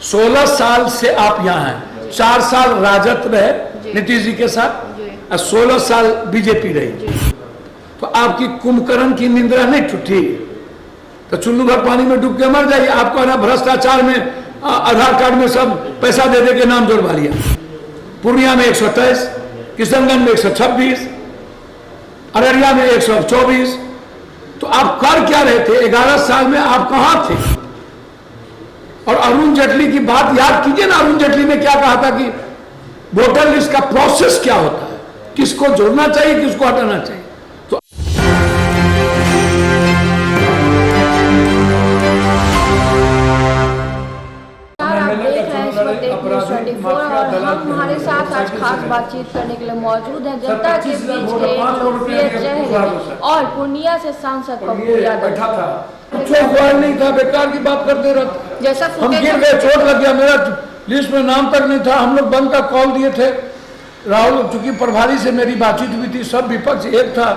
16 साल से आप यहाँ हैं, 4 साल राजद रहे नीतीश जी के साथ और 16 साल बीजेपी रही, तो आपकी कुंभकर्ण की निंद्रा नहीं टूटी? तो चुल्लू भर पानी में डूब के मर जाइए। आपको ना भ्रष्टाचार में आधार कार्ड में सब पैसा दे दे के नाम जोड़वा लिया। पूर्णिया में 128, किशनगंज में 126, अररिया में 124। तो आप कर क्या रहे थे 11 साल में? आप कहां थे? और अरुण जेटली की बात याद कीजिए ना, अरुण जेटली ने क्या कहा था कि वोटर लिस्ट का प्रोसेस क्या होता है, किसको जोड़ना चाहिए, किसको हटाना चाहिए। और हम हमारे साथ आज खास बातचीत करने के लिए मौजूद हैं जनता के बीच के लोकप्रिय चेहरे और पूर्णिया से सांसद पप्पू यादव। नहीं था, बेकार की बात करते रहते। जैसा हम गिर गए, चोट लग गया, मेरा लिस्ट में नाम तक नहीं था। हम लोग बंद का कॉल दिए थे। राहुल चूंकि प्रभारी से मेरी बातचीत हुई थी, सब विपक्ष एक था,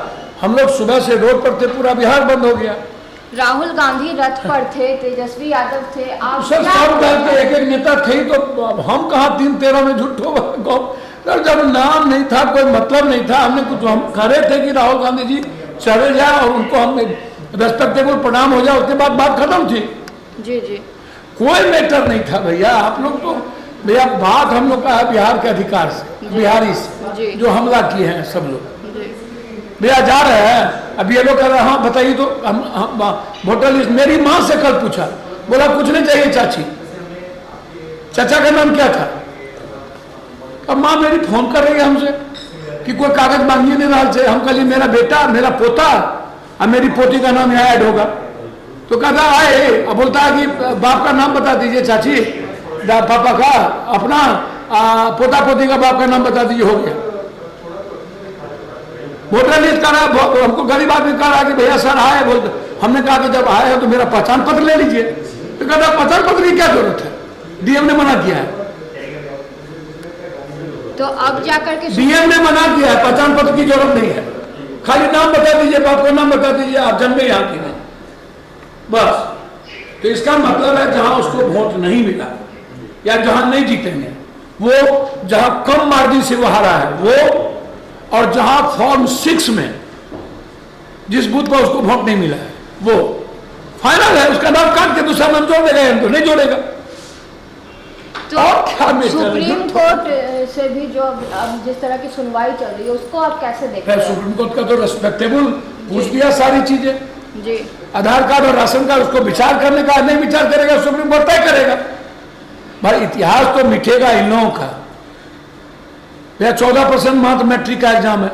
हम लोग सुबह से रोड पर थे, पूरा बिहार बंद हो गया। राहुल गांधी रथ पर थे, तेजस्वी यादव थे, आप सब एक एक नेता थे, तो हम कहा 3-13 में झूठो जब नाम नहीं था, कोई मतलब नहीं था। हमने कुछ हम कह रहे थे कि राहुल गांधी जी चले जाए और उनको हम रेस्पेक्टेबल प्रणाम हो जाए, उसके बाद बात खत्म थी। जी जी, कोई मैटर नहीं था भैया। आप लोग तो भैया बात हम लोग का है बिहार के अधिकार से, बिहारी से जो हमला किए हैं सब लोग। भैया जा रहे हैं, अब ये लोग कह रहे हैं हाँ बताइए। तो हम वोटर लिस्ट, मेरी माँ से कल पूछा, बोला कुछ नहीं चाहिए चाची। चाचा का नाम क्या था? अब माँ मेरी फोन कर रही है हमसे कि कोई कागज मांगिए नहीं रहा से। हम कहिए मेरा बेटा, मेरा पोता और मेरी पोती का नाम यहाँ ऐड होगा। तो कहता आए, अब बोलता है कि बाप का नाम बता दीजिए चाची, पापा का, अपना पोता पोती का बाप का नाम बता दीजिए, हो गया। वोटर लिस्ट का हमको गरीब आदमी कह रहा कि भैया सर आए, बोलते हमने कहा कि जब आए हो तो मेरा पहचान पत्र ले लीजिए। तो कहता पहचान पत्र की क्या जरूरत है, डीएम ने मना किया है। तो अब जाकर के डीएम ने मना किया है, पहचान पत्र की जरूरत नहीं है, खाली नाम बता दीजिए, बाप का नाम बता दीजिए, आप जन्मे यहाँ की नहीं, बस। तो इसका मतलब है जहां उसको वोट नहीं मिला या जहां नहीं जीतेंगे, वो जहां कम मार्जिन से वो हारा है वो, और जहां फॉर्म 6 में जिस बूथ पर उसको वोट नहीं मिला है वो फाइनल है, उसका नाम काट के दूसरा नाम जोड़ देगा, तो नहीं जोड़ेगा। तो और क्या सुप्रीम कोर्ट से भी जो अब जिस तरह की सुनवाई चल रही है उसको आप कैसे देखते हैं? सुप्रीम कोर्ट का तो रेस्पेक्टेबल पूछ दिया सारी चीजें जी। आधार कार्ड और राशन कार्ड उसको विचार करने का, नहीं विचार करेगा सुप्रीम कोर्ट तय करेगा। भाई इतिहास तो मिटेगा इन लोगों का। 14% मात्र मैट्रिक का एग्जाम है,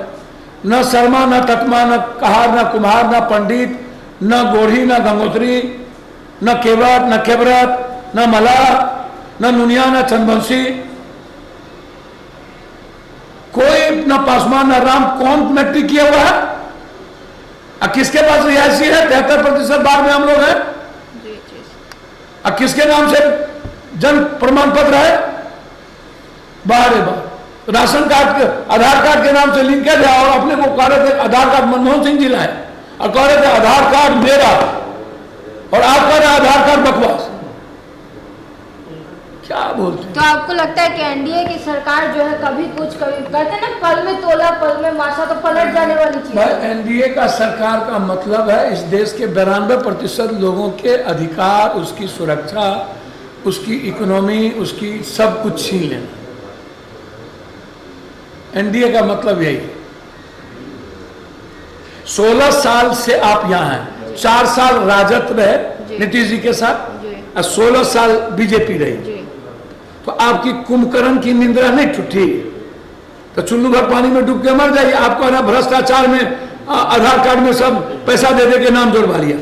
न शर्मा न तत्मा न कहार न कुम्हार न पंडित न गोढ़ी न गंगोत्री न केवट न केवरत न मला न नुनिया न चंदवंशी, कोई न पासवान न राम, कौन मैट्रिक किया हुआ है? किसके पास रिहायशी है? 73% बाढ़ में हम लोग हैं। अब किसके नाम से जन्म प्रमाण पत्र है? बाहर बाहर राशन कार्ड के, आधार कार्ड के नाम से लिंकेज है, और अपने को कह रहे थे आधार कार्ड मनमोहन सिंह जी लाए और कह रहे थे आधार कार्ड मेरा, और आप कह रहे आधार कार्ड बकवास। क्या बोलते हैं? तो आपको लगता है कि एनडीए की सरकार जो है कभी कुछ, कभी कहते हैं ना पल में तोला पल में माशा, तो पलट जाने वाली चीज है। एनडीए का सरकार का मतलब है इस देश के 92% लोगों के अधिकार, उसकी सुरक्षा, उसकी इकोनॉमी, उसकी सब कुछ छीन लेना। एनडीए का मतलब यही है। 16 साल से आप यहाँ हैं, 4 साल राजद रहे नीतीश जी के साथ और 16 साल बीजेपी रही, तो आपकी कुंभकर्ण की निंद्रा नहीं टूटी? तो चुल्लू भर पानी में डूब के मर जाइए। आपको ना भ्रष्टाचार में आधार कार्ड में सब पैसा दे दे के नाम जोड़वा लिया।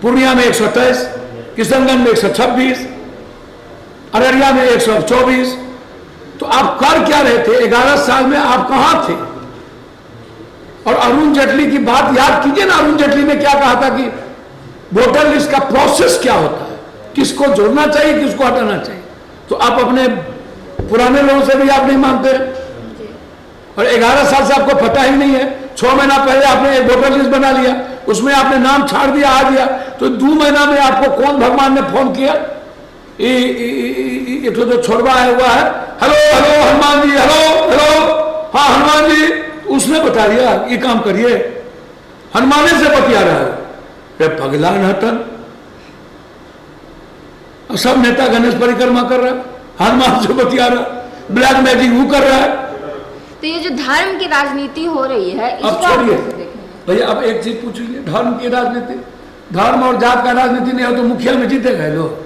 पूर्णिया में 128, किशनगंज में 126, अररिया में 124। तो आप कर क्या रहे थे 11 साल में? आप कहां थे? और अरुण जेटली की बात याद कीजिए ना, अरुण जेटली ने क्या कहा था कि वोटर लिस्ट का प्रोसेस क्या होता है, किसको जोड़ना चाहिए, किसको हटाना चाहिए। तो आप अपने पुराने लोगों से भी आप नहीं मानते, और 11 साल से आपको पता ही नहीं है। 6 महीना पहले आपने एक वोटर लिस्ट बना लिया, उसमें आपने नाम छाड़ दिया, आ दिया, तो 2 महीना में आपको कौन भगवान ने फोन किया? एक तो छोड़वा है हुआ है, hello hello Hanuman ji, hello hello, हाँ हनुमान जी, उसने बता दिया ये काम करिए, हनुमान से बतिया रहा है। वे पगला नहतन, सब नेता गणेश परिक्रमा कर रहा है, हनुमान से बतिया रहा, ब्लैक मैजिक वो कर रहा है। तो ये जो धर्म की राजनीति हो रही है, अब इसको आप छोड़िए कैसे देखेंगे? भैया, अब एक चीज पूछिए, धर्म की राजनीति, धर्म और जात का राजनीति नहीं हो तो मुखिया में जीतेगा लोग,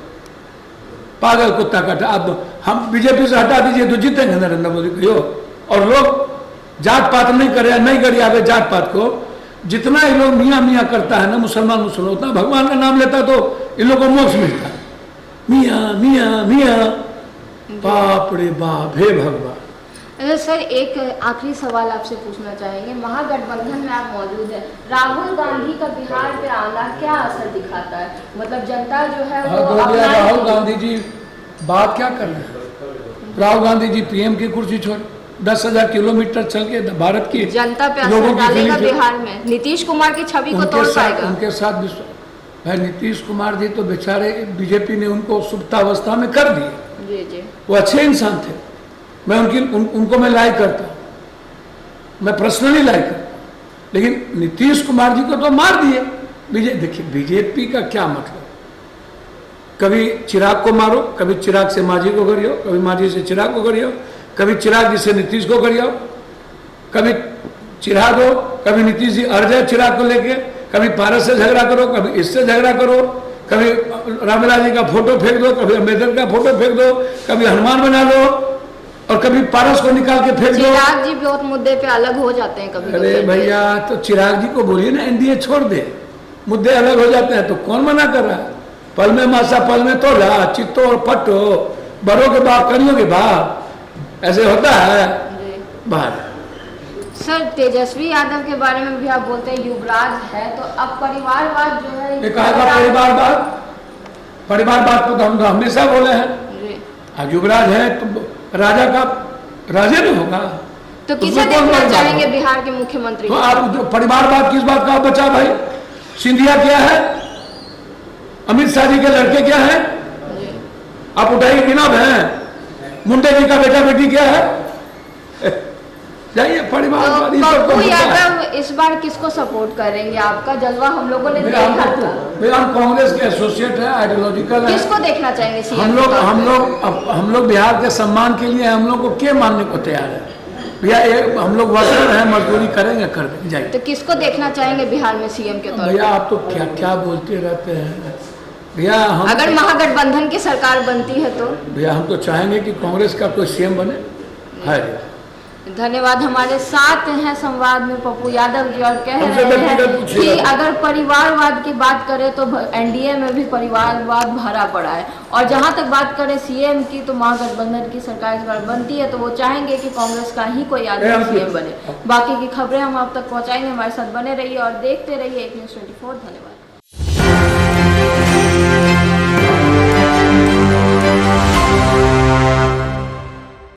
पागल कुत्ता काटा। अब हम बीजेपी से हटा दीजिए तो जीतेंगे नरेंद्र मोदी को। और लोग जात पात नहीं करे, नहीं करिए आगे जात पात को, जितना ये लोग मियाँ मियाँ करता है ना मुसलमान उतना भगवान का नाम लेता तो इन लोगों को मोक्ष मिलता है। मियाँ मियाँ मियाँ, बाप रे बाप, हे भगवान। सर एक आखिरी सवाल आपसे पूछना चाहेंगे, महागठबंधन में आप मौजूद हैं, राहुल गांधी का बिहार पे आना क्या असर दिखाता है? मतलब जनता जो है वो राहुल गांधी जी बात क्या कर रहे हैं? राहुल गांधी जी पीएम की कुर्सी छोड़ 10,000 किलोमीटर चल के भारत की जनता पे असर डालेगा बिहार में, नीतीश कुमार की छवि को तोड़ पाएगा? उनके साथ भाई नीतीश कुमार जी तो बेचारे बीजेपी ने उनको सुप्तावस्था में कर दिए। जी जी, वो अच्छे इंसान थे, मैं उनको मैं लाइक करता हूँ, मैं पर्सनली लाइक करता हूँ, लेकिन नीतीश कुमार जी को तो मार दिए। देखिए बीजेपी का क्या मतलब, कभी चिराग को मारो, कभी चिराग से मांझी को करियो, कभी मांझी से चिराग को करियो, कभी चिराग जी से नीतीश को करियो, कभी चिराग हो, कभी नीतीश जी अड़ जाए चिराग को लेके, कभी पारस से झगड़ा करो, कभी इससे झगड़ा करो, कभी रामलाल जी का फोटो फेंक दो, कभी अम्बेडकर का फोटो फेंक दो, कभी हनुमान बना दो, और कभी पारस को निकाल के फेंक दो। चिराग जी बहुत मुद्दे पे अलग हो जाते हैं कभी। अरे भैया, तो चिराग जी को बोलिए ना एनडीए छोड़ दे, मुद्दे अलग हो जाते हैं तो कौन मना कर रहा है? पल में मासा पल में तोला, चित्तो और पट्टो, बड़ों के बाप करियों के बाप, ऐसे होता है बाहर। सर तेजस्वी यादव के बारे में भी आप बोलते हैं युवराज है, तो अब परिवारवाद जो है, ये कहा था परिवारवाद को तो हम हमेशा बोले हैं। युवराज है तो राजा का राजा नहीं होगा, तो किसे देखना चाहेंगे बिहार के मुख्यमंत्री? तो आप परिवारवाद किस बात का बचा भाई? सिंधिया क्या है, अमित शाह जी के लड़के क्या है, आप उठाइए गिनाब है, मुंडे जी का बेटा बेटी क्या है? जाइए परिवारवाद। तो पप्पू यादव इस बार किसको सपोर्ट करेंगे? आपका जज्बा हम लोगों ने देखा था। मेरा कांग्रेस के एसोसिएट है, आइडियोलॉजिकल है। किसको देखना चाहेंगे सीएम? हम लोग बिहार के सम्मान के लिए हम लोग को क्या मानने को तैयार है भैया? हम लोग वर्कर हैं, मजदूरी करेंगे, कर देंगे, जाइए। तो किसको देखना चाहेंगे बिहार में सीएम के तौर पर? भैया आप तो क्या क्या बोलते रहते हैं भैया। हम अगर महागठबंधन की सरकार बनती है तो भैया हम तो चाहेंगे कि कांग्रेस का कोई सीएम बने। है धन्यवाद। हमारे साथ हैं संवाद में पप्पू यादव जी, और कह रहे हैं कि अगर परिवारवाद की बात करें तो एनडीए में भी परिवारवाद भरा पड़ा है, और जहां तक बात करें सीएम की, तो महागठबंधन की सरकार इस बार बनती है तो वो चाहेंगे कि कांग्रेस का ही कोई आदमी सीएम बने। बाकी की खबरें हम आप तक पहुंचाएंगे, हमारे साथ बने रहिए और देखते रहिए एक न्यूज़ 24। धन्यवाद।